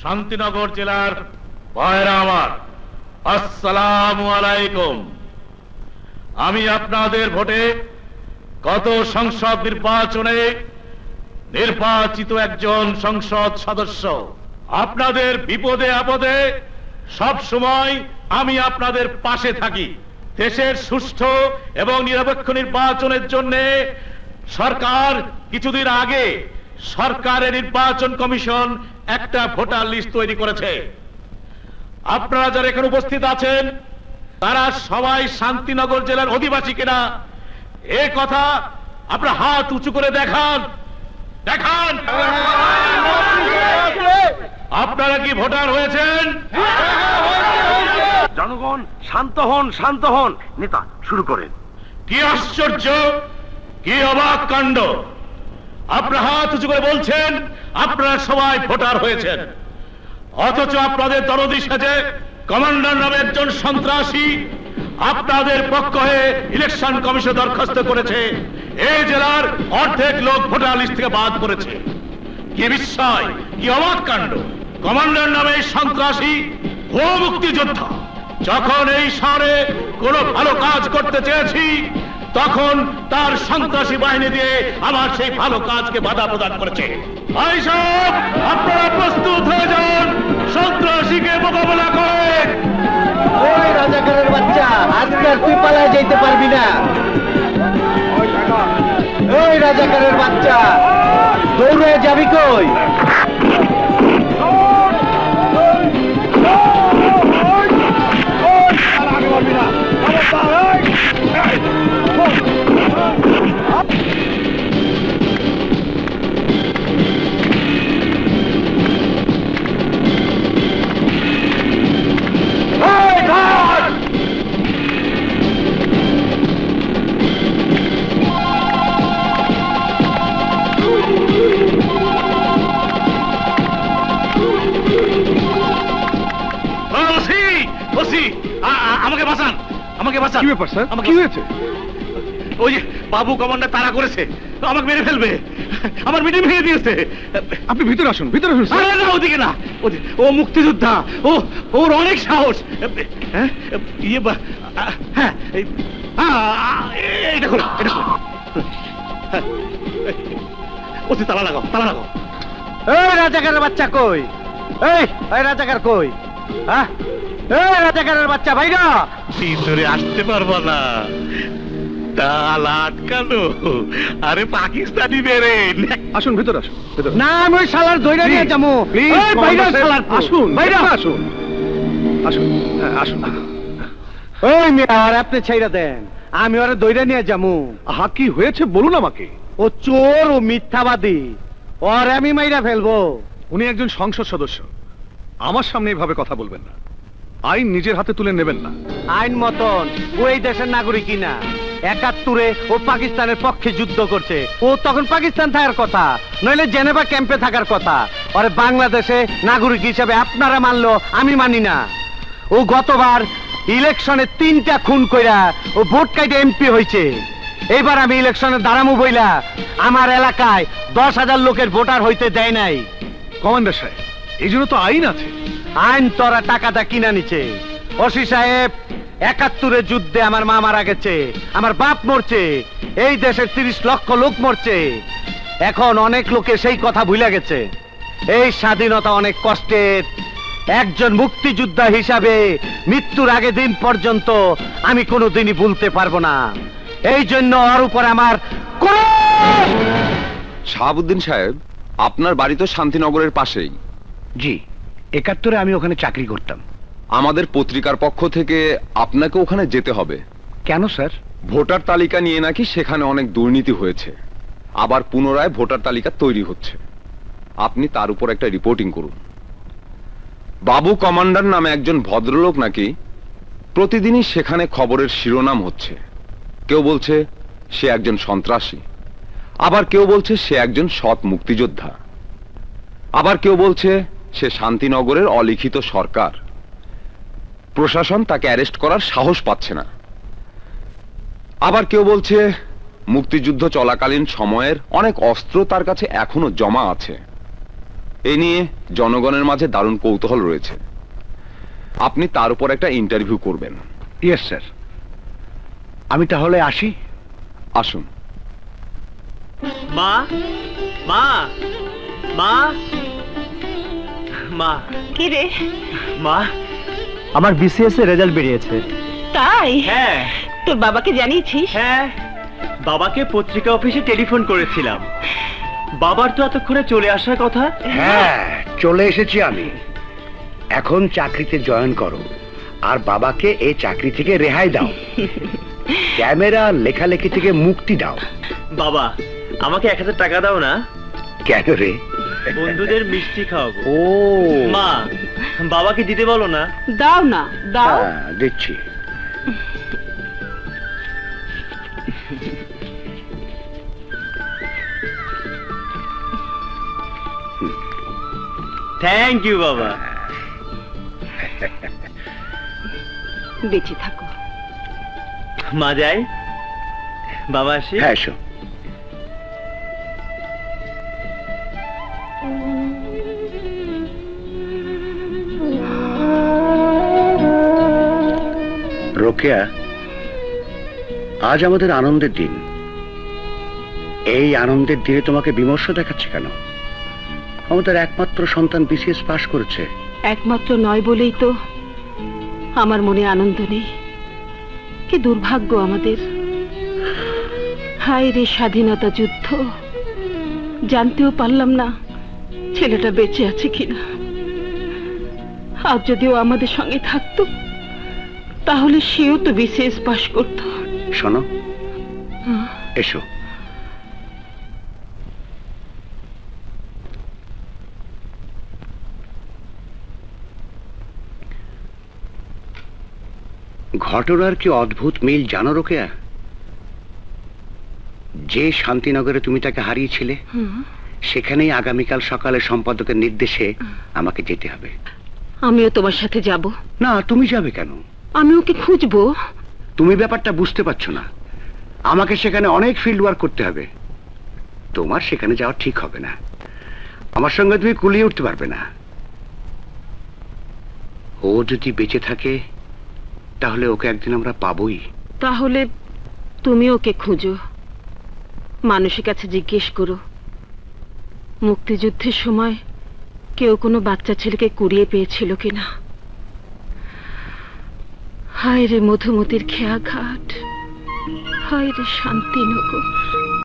শান্তিনগর জেলার ভাইরা আমার, আসসালামু আলাইকুম। আমি আপনাদের ভোটে গত সংসদ নির্বাচনে নির্বাচিত একজন সংসদ সদস্য। আপনাদের বিপদে আপদে সব সময় আমি আপনাদের পাশে থাকি। দেশের সুষ্ঠু এবং নিরপেক্ষ নির্বাচনের জন্য সরকার কিছুদিন আগে সরকারের নির্বাচন কমিশন একটা ভোটার লিস্ট তৈরি করেছে। আপনারা যারা এখানে উপস্থিত আছেন তারা সবাই শান্তিনগর জেলার অধিবাসী কিনা এ কথা আপনারা হাত উঁচু করে দেখান। দেখান আপনারা কি ভোটার হয়েছেন? জনগণ শান্ত হন, শান্ত হন। নেতা শুরু করেন। কি আশ্চর্য, কি অবাক কাণ্ড! আপনারা হাত উঁচু করে বলছেন আপনারা সবাই ভোটার হয়েছেন, অথচ আপনাদের দরদি সাজে কমান্ডার নামে একজন সন্ত্রাসী আপনাদের পক্ষ হয়ে ইলেকশন কমিশন দরখাস্ত করেছে। এই জেলার অর্ধেক লোক ভোটার লিস্ট থেকে বাদ পড়েছে। কি বিস্ময়, কি অবাক কাণ্ড! কমান্ডার নামে সন্ত্রাসী ও মুক্তিযোদ্ধা। যখন এই শহরে কোনো ভালো কাজ করতে চেয়েছি তখন তার সন্ত্রাসী বাহিনী দিয়ে আমার সেই ভালো কাজকে বাধা প্রদান করেছে। ভাই সাহেব, আপনারা প্রস্তুত হয়ে যান, সন্ত্রাসীকে মোকাবেলা করেন। ওই রাজাকারের বাচ্চা, আজকে আর তুই পালায় যেতে পারবি না। ওই রাজাকারের বাচ্চা, দৌড়ে যাবি কই? আমাকে বাঁচান, আমাকে বাঁচান। কি ব্যাপার স্যার, কি হয়েছে? ওই যে বাবু কমান্ডার তাড়া করেছে, আমাকে মেরে ফেলবে, আমার মিটিং ভেঙে দিয়েছে। আপনি ভিতরে আসুন, ভিতরে আসুন। না, ওদিকে না, ও মুক্তিযোদ্ধা, ওর অনেক সাহস। হ্যাঁ, এটা খোলো, এটা খোলো। ওতে তালা লাগাও, তালা লাগাও। এই রাজাকারের বাচ্চা কই? এই রাজাকার কই? হ্যাঁ, এই রাজাকারের বাচ্চা ভাইরা ভিতরে আসতে পারবো না, তালা আটকানো। আরে পাকিস্তানি বেরে। আসুন ভিতরে আসুন। না, আমি ওই শালার দইরা নিয়ে যাবো। আসুন, ভাইরা আসুন, আসুন, আসুন। ওই মেয়ে, আর আপনি ছাইরা দেন, আমি ওরে দইরা নিয়ে যাবো। হা, কি হয়েছে বলুন আমাকে। ও চোর, ও মিথ্যাবাদী, ওরে আমি মাইরা ফেলবো। উনি একজন সংসদ সদস্য, আমার সামনে এইভাবে কথা বলবেন না। আইন নিজের হাতে তুলে নেবেন না। আইন মতন ওই দেশের নাগরিক না। ৭১-এ ও পাকিস্তানের পক্ষে যুদ্ধ করছে। ও তখন পাকিস্তান থাকার কথা, নইলে জেনেভা ক্যাম্পে থাকার কথা। আরে বাংলাদেশে নাগরিক হিসেবে আপনারা মানলো, আমি মানি না। ও গতবার ইলেকশনে ৩টা খুন কইরা ও ভোট কাইটে এমপি হয়েছে। এইবার আমি ইলেকশনে দাঁড়ামু বইলা আমার এলাকায় ১০,০০০ লোকের ভোটার হইতে দেয় নাই। কমান্ডার সাহেব, এই জন্য তো আইন আছে। আইন তোরা টাকাটা কিনা নিচ্ছে। ওসি সাহেব, ৭১-এর যুদ্ধে আমার মা মারা গেছে, আমার বাপ মরছে, এই দেশের ৩০ লক্ষ লোক মরছে। এখন অনেক লোকে সেই কথা ভুলে গেছে। এই স্বাধীনতা অনেক কষ্টের। একজন মুক্তিযোদ্ধা হিসাবে মৃত্যুর আগে দিন পর্যন্ত আমি কোনোদিনই ভুলতে পারবো না। এই জন্য ওর উপর আমার শাহাবুদ্দিন সাহেব, আপনার বাড়ি তো শান্তিনগরের পাশেই। জি, ৭১-এ আমি ওখানে চাকরি করতাম। আমাদের পত্রিকার পক্ষ থেকে আপনাকে ওখানে যেতে হবে। কেন স্যার? ভোটার তালিকা নিয়ে নাকি সেখানে অনেক দুর্নীতি হয়েছে, আবার পুনরায় ভোটার তালিকা তৈরি হচ্ছে। আপনি তার উপর একটা রিপোর্টিং করুন। বাবু কমান্ডার নামে একজন ভদ্রলোক নাকি প্রতিদিনই সেখানে খবরের শিরোনাম হচ্ছে। কেউ বলছে সে একজন সন্ত্রাসী, আবার কেউ বলছে সে একজন সৎ মুক্তিযোদ্ধা, আবার কেউ বলছে সে শান্তিনগরের অলিখিত সরকার। প্রশাসন তাকে অ্যারেস্ট করার সাহস পাচ্ছে না। আবার কেউ বলছে মুক্তিযুদ্ধ চলাকালীন সময়ের অনেক অস্ত্র তার কাছে এখনো জমা আছে। এ নিয়ে জনগণের মাঝে দারুণ কৌতূহল রয়েছে। আপনি তার উপর একটা ইন্টারভিউ করবেন। ইয়েস স্যার, আমি তাহলে আসি। আসুন। মা মা মা মা কি রে? মা, আমার বিসিএস এর রেজাল্ট বেরিয়েছে। তাই? হ্যাঁ তোর বাবাকে জানিয়েছিস? হ্যাঁ, বাবাকে পত্রিকা অফিসে টেলিফোন করেছিলাম। বাবার তো এতক্ষণে চলে আসার কথা। হ্যাঁ, চলে এসেছি আমি। এখন চাকরিতে জয়েন করো আর বাবাকে এই চাকরি থেকে রেহাই দাও। ক্যামেরা লেখালেখি থেকে মুক্তি দাও। বাবা, আমাকে 1000 টাকা দাও না। কেন রে? বন্ধুদের মিষ্টি খাওয়াবো। ও মা, বাবাকে দিতে বলো না। দাও না, দাও। হ্যাঁ, দিচ্ছি। থ্যাংক ইউ বাবা। বেঁচে থাকো। মা যাই, বাবা আসি। হ্যাঁ, এসো। রোকেয়া, আজ আমাদের আনন্দের দিন। এই আনন্দের দিনে তোমাকে বিমর্ষ দেখাচ্ছে কেন? আমাদের একমাত্র সন্তান বিসিএস পাশ করেছে। একমাত্র নয় বলেই তো আমার মনে আনন্দ নেই। কি দুর্ভাগ্য আমাদের। হায় রে স্বাধীনতা যুদ্ধ, জানতেও পারলাম না ছেলেটা বেঁচে আছে কিনা। আজ যদিও আমাদের সঙ্গে থাকতো তাহলে সেও তো বিসিএস পাশ করতো। শোনো, এসো। ঘটনার কি অদ্ভুত মিল জানো রোকেয়া? যে শান্তিনগরে তুমি তাকে হারিয়েছিলে, সেখানেই আগামীকাল সকালে সম্পাদকের নির্দেশে আমাকে যেতে হবে। আমিও তোমার সাথে যাব। না, তুমি যাবে কেন? আমি ওকে খুঁজবো। তুমি ব্যাপারটা বুঝতে পারছো না। আমাকে সেখানে অনেক ফিল্ড ওয়ার্ক করতে হবে। তোমার সেখানে যাওয়া ঠিক হবে না। আমার সঙ্গে তুমি কুলিয়ে উঠতে পারবে না। ও যদি বেঁচে থাকে তাহলে ওকে একদিন আমরা পাবোই। তাহলে তুমি ওকে খুঁজো, মানুষের কাছে জিজ্ঞেস করো মুক্তিযুদ্ধের সময় কেউ কোনো বাচ্চা ছেলেকে কুড়িয়ে পেয়েছিল কিনা। হায় রে মধুমতির খেয়াঘাট, হায় রে শান্তিনগর।